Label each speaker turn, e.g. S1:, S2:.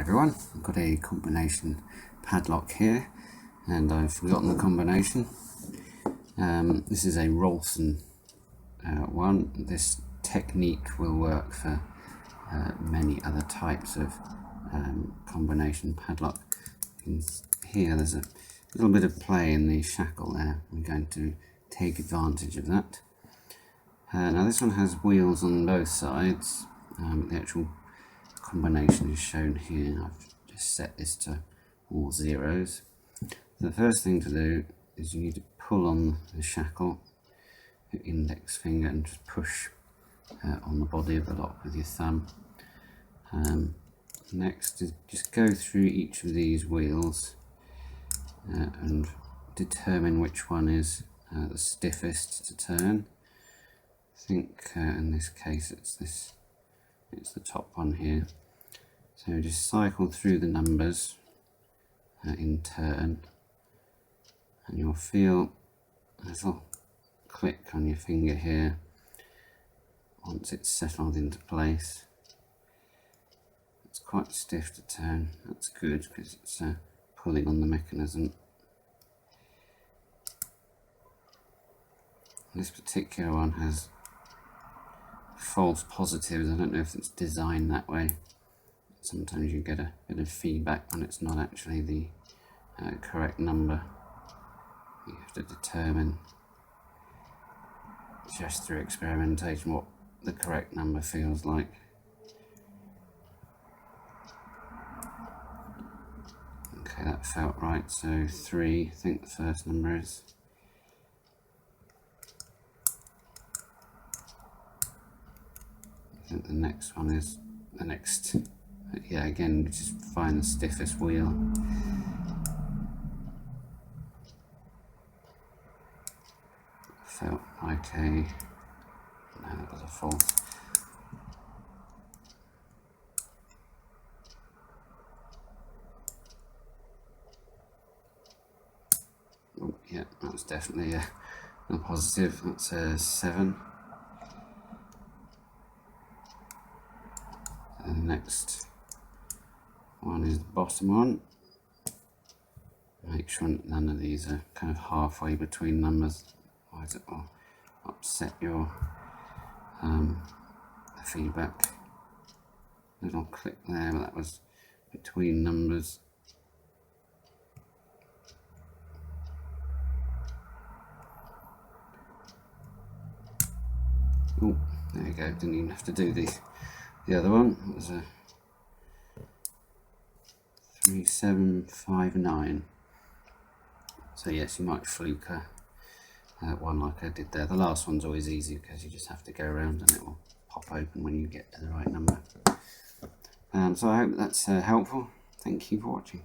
S1: everyone, I've got a combination padlock here and I've forgotten the combination. This is a Rolson one. This technique will work for many other types of combination padlock. Here there's a little bit of play in the shackle there. I'm going to take advantage of that. Now this one has wheels on both sides. The actual combination is shown here. I've just set this to all zeros. The first thing to do is you need to pull on the shackle, your index finger, and just push on the body of the lock with your thumb. Next is just go through each of these wheels and determine which one is the stiffest to turn. I think in this case it's the top one here. So just cycle through the numbers in turn, and you'll feel a little click on your finger here once it's settled into place. It's quite stiff to turn. That's good because it's pulling on the mechanism. This particular one has false positives. I don't know if it's designed that way. Sometimes you get a bit of feedback when it's not actually the correct number. You have to determine just through experimentation what the correct number feels like. Okay, that felt right. So 3, I think the first number is. I think the next one is the next. Yeah, again, just find the stiffest wheel. Felt like a. No, that was a false. Oh, yeah, that's definitely a positive. That's a 7. And the next one is the bottom one. Make sure none of these are kind of halfway between numbers, otherwise it will upset your feedback. Little click there, but that was between numbers. Oh, there you go. Didn't even have to do the other one. It was a 3759. So yes, you might fluke one like I did there. The last one's always easy because you just have to go around and it will pop open when you get to the right number. So I hope that's helpful. Thank you for watching.